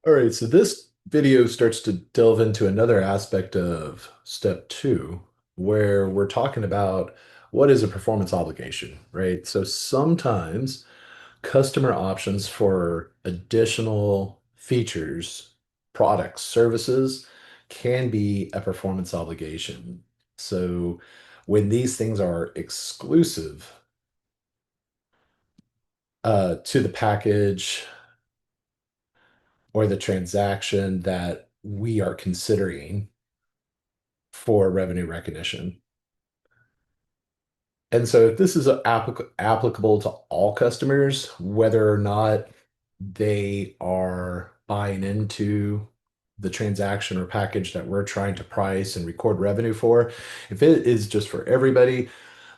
All right, so this video starts to delve into another aspect of step two, where we're talking about what is a performance obligation, right? So sometimes customer options for additional features, products, services can be a performance obligation. So when these things are exclusive to the package or the transaction that we are considering for revenue recognition. And so if this is applicable to all customers, whether or not they are buying into the transaction or package that we're trying to price and record revenue for, if it is just for everybody,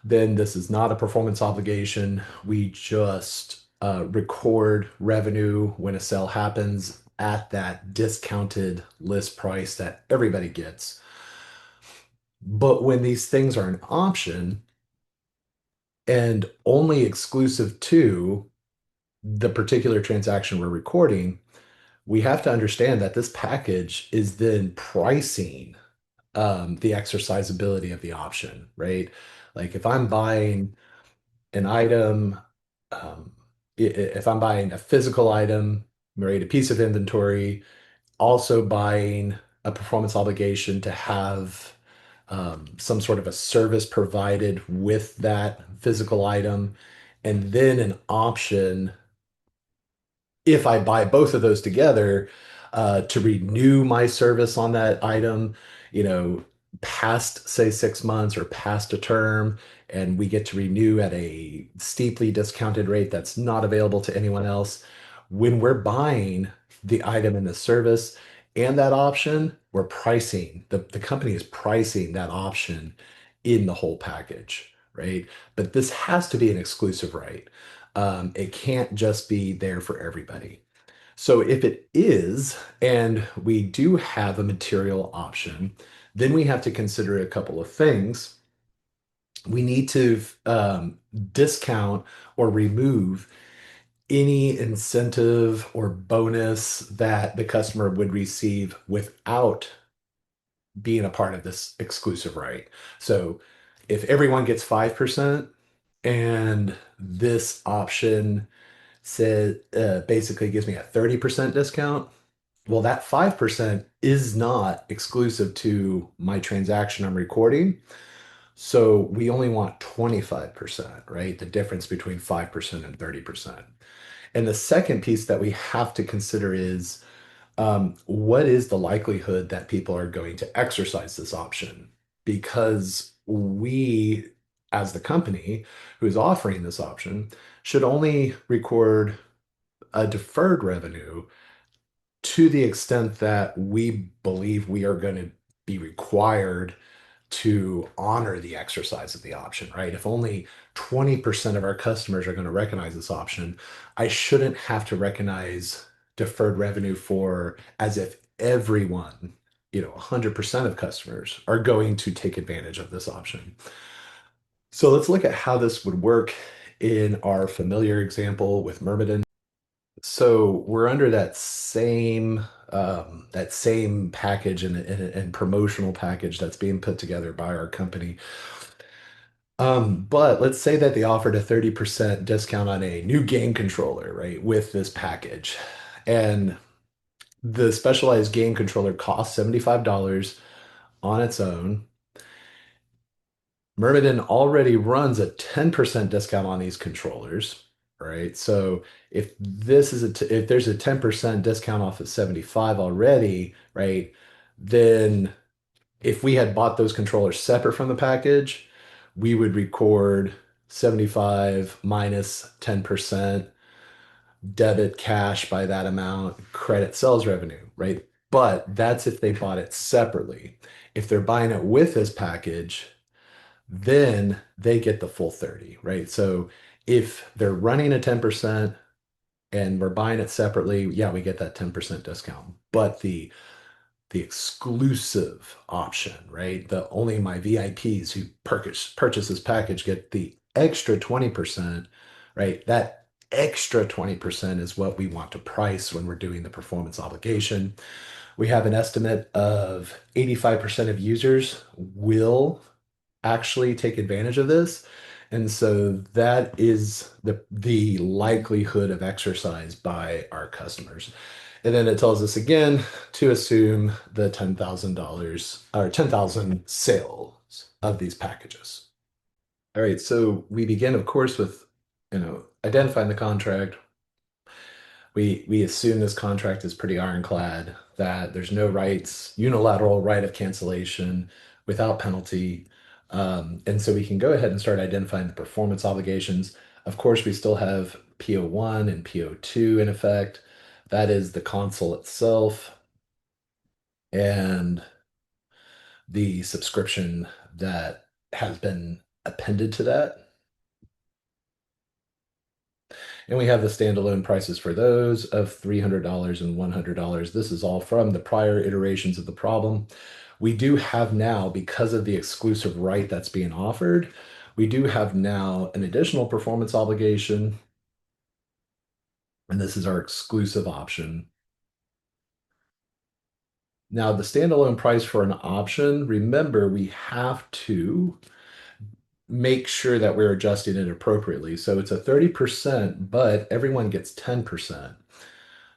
then this is not a performance obligation. We just record revenue when a sale happens at that discounted list price that everybody gets. But when these things are an option and only exclusive to the particular transaction we're recording, we have to understand that this package is then pricing the exercisability of the option, right? Like if I'm buying an item, um, if I'm buying a physical item, right, a piece of inventory, also buying a performance obligation to have some sort of a service provided with that physical item, and then an option if I buy both of those together, to renew my service on that item, you know, past, say, 6 months or past a term, and we get to renew at a steeply discounted rate that's not available to anyone else. When we're buying the item and the service and that option, we're pricing, the company is pricing that option in the whole package, right? But this has to be an exclusive right. It can't just be there for everybody. So if it is, and we do have a material option, then we have to consider a couple of things. We need to discount or remove any incentive or bonus that the customer would receive without being a part of this exclusive right. So if everyone gets 5% and this option said basically gives me a 30% discount. Well, that 5% is not exclusive to my transaction I'm recording. So we only want 25%, right? The difference between 5% and 30%. And the second piece that we have to consider is what is the likelihood that people are going to exercise this option? Because we, as the company who's offering this option, should only record a deferred revenue to the extent that we believe we are going to be required to honor the exercise of the option, right? If only 20% of our customers are going to recognize this option, I shouldn't have to recognize deferred revenue for as if everyone, 100% of customers are going to take advantage of this option. So let's look at how this would work in our familiar example with Myrmidon. So we're under that same package and promotional package that's being put together by our company. But let's say that they offered a 30% discount on a new game controller, right, with this package. And the specialized game controller costs $75 on its own. Myrmidon already runs a 10% discount on these controllers, right? So if there's a 10% discount off of 75 already, right, then if we had bought those controllers separate from the package, we would record 75 minus 10%, debit cash by that amount, credit sales revenue, right? But that's if they bought it separately. If they're buying it with this package, then they get the full 30, right? So if they're running a 10% and we're buying it separately, yeah, we get that 10% discount. But the exclusive option, right? The only my VIPs who purchase this package get the extra 20%, right? That extra 20% is what we want to price when we're doing the performance obligation. We have an estimate of 85% of users will actually take advantage of this. And so that is the likelihood of exercise by our customers. And then it tells us again to assume the $10,000 or 10,000 sales of these packages. All right, so we begin, of course, with identifying the contract. We assume this contract is pretty ironclad, that there's no rights, unilateral right of cancellation without penalty. And so we can go ahead and start identifying the performance obligations. Of course, we still have PO1 and PO2 in effect. That is the console itself and the subscription that has been appended to that. And we have the standalone prices for those of $300 and $100. This is all from the prior iterations of the problem. We do have now, because of the exclusive right that's being offered, we do have now an additional performance obligation. And this is our exclusive option. Now, the standalone price for an option, remember, we have to make sure that we're adjusting it appropriately. So it's a 30%, but everyone gets 10%.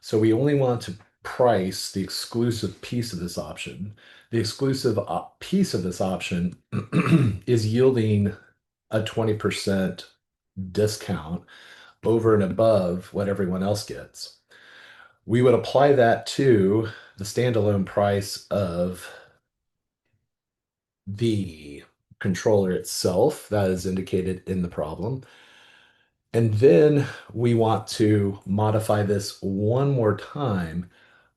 So we only want to price the exclusive piece of this option. The exclusive piece of this option is yielding a 20% discount over and above what everyone else gets. We would apply that to the standalone price of the controller itself that is indicated in the problem. And then we want to modify this one more time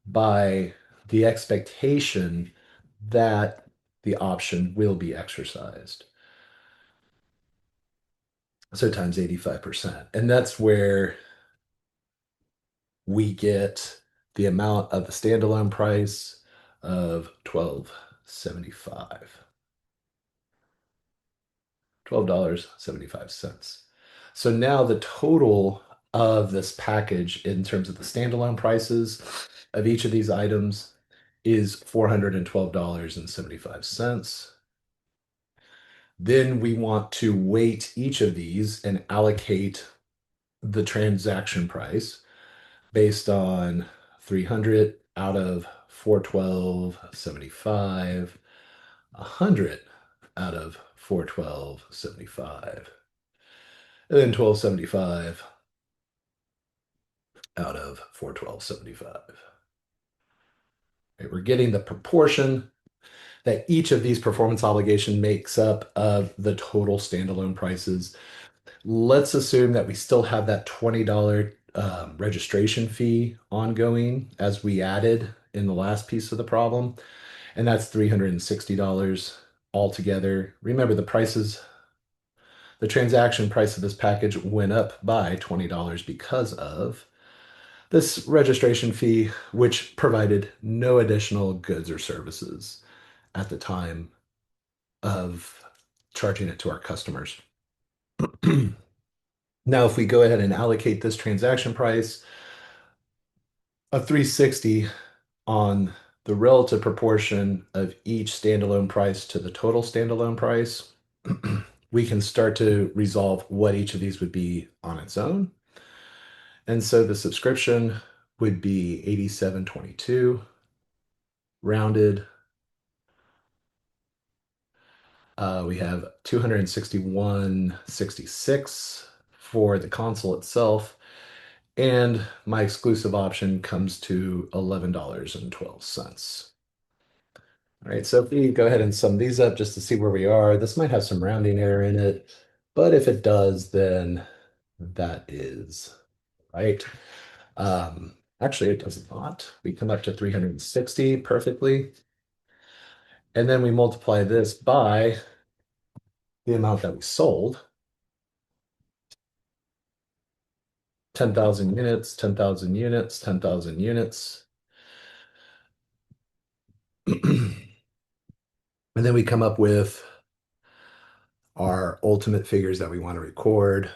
by the expectation that the option will be exercised. So times 85%. And that's where we get the amount of the standalone price of $12.75. $12.75. So now the total of this package in terms of the standalone prices of each of these items is $412.75. Then we want to weight each of these and allocate the transaction price based on 300 out of 412.75, 100 out of 412.75, and then 12.75 out of 412.75. Right, we're getting the proportion that each of these performance obligation makes up of the total standalone prices. Let's assume that we still have that $20 registration fee ongoing as we added in the last piece of the problem, and that's $360 altogether. Remember, the transaction price of this package went up by $20 because of this registration fee, which provided no additional goods or services at the time of charging it to our customers. Now, if we go ahead and allocate this transaction price of 360 on the relative proportion of each standalone price to the total standalone price, we can start to resolve what each of these would be on its own. And so the subscription would be 87.22 rounded. We have 261.66 for the console itself. And my exclusive option comes to $11.12. All right, so if we go ahead and sum these up just to see where we are, this might have some rounding error in it, but if it does, then that is right. Actually, it does not. We come up to 360 perfectly. And then we multiply this by the amount that we sold. 10,000 units, 10,000 units, 10,000 units. And then we come up with our ultimate figures that we want to record.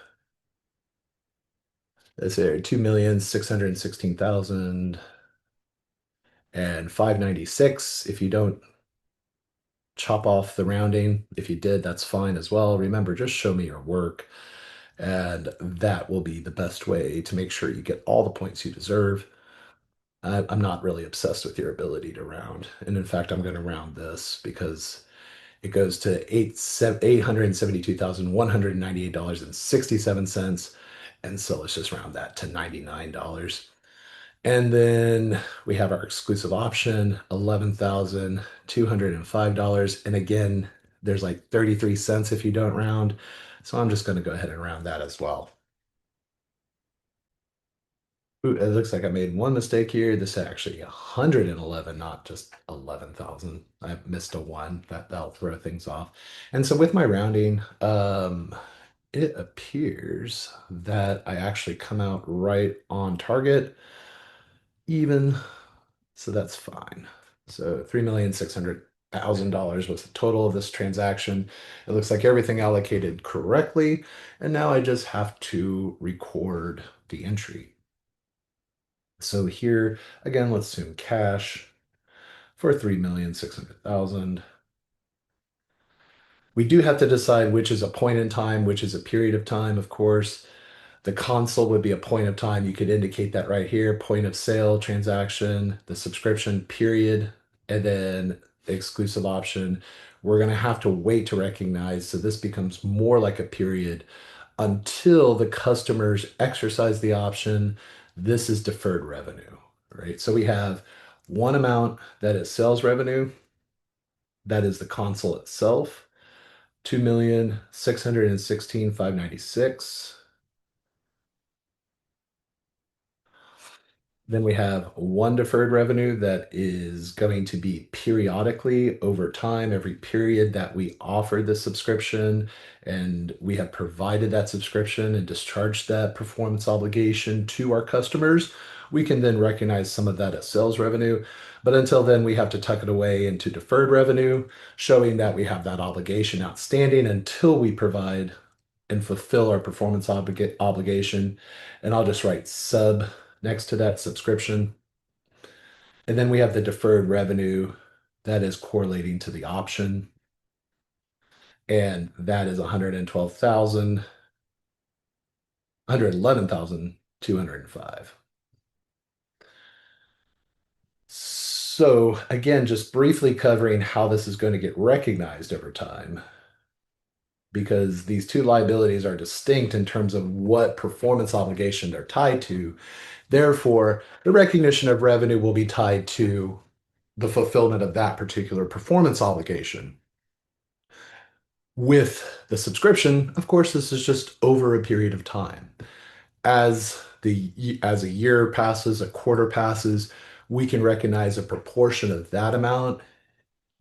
Let's say 2,616,000 and 596. If you don't chop off the rounding, if you did, that's fine as well. Remember, just show me your work, and that will be the best way to make sure you get all the points you deserve. I'm not really obsessed with your ability to round. And in fact, I'm going to round this because it goes to $872,198.67. And so let's just round that to $99. And then we have our exclusive option, $11,205. And again, there's like 33 cents if you don't round. So I'm just going to go ahead and round that as well. Ooh, it looks like I made one mistake here. This is actually 111, not just 11,000. I missed a one. That'll throw things off. And so with my rounding, it appears that I actually come out right on target, even. So that's fine. So $3,600,000 was the total of this transaction. It looks like everything allocated correctly. And now I just have to record the entry. So here, again, let's assume cash for 3,600,000. We do have to decide which is a point in time, which is a period of time, of course. The console would be a point of time. You could indicate that right here, point of sale, transaction, the subscription period, and then the exclusive option. We're going to have to wait to recognize. So this becomes more like a period until the customers exercise the option. This is deferred revenue, right? So we have one amount that is sales revenue, that is the console itself, 2,616,596. Then we have one deferred revenue that is going to be periodically over time, every period that we offer the subscription, and we have provided that subscription and discharged that performance obligation to our customers. We can then recognize some of that as sales revenue. But until then, we have to tuck it away into deferred revenue, showing that we have that obligation outstanding until we provide and fulfill our performance obligation. And I'll just write sub next to that subscription. And then we have the deferred revenue that is correlating to the option. And that is 112,000, 111,205. So again, just briefly covering how this is going to get recognized over time, because these two liabilities are distinct in terms of what performance obligation they're tied to. Therefore, the recognition of revenue will be tied to the fulfillment of that particular performance obligation. With the subscription, of course, this is just over a period of time. As a year passes, a quarter passes, we can recognize a proportion of that amount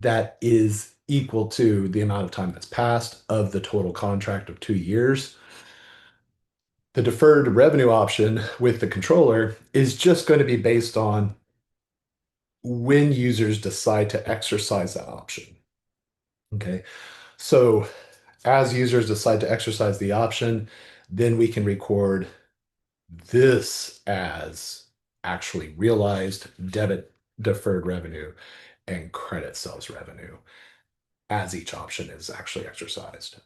that is equal to the amount of time that's passed of the total contract of 2 years. The deferred revenue option with the controller is just going to be based on when users decide to exercise that option. Okay. So as users decide to exercise the option, then we can record this as actually realized debit deferred revenue and credit sales revenue as each option is actually exercised.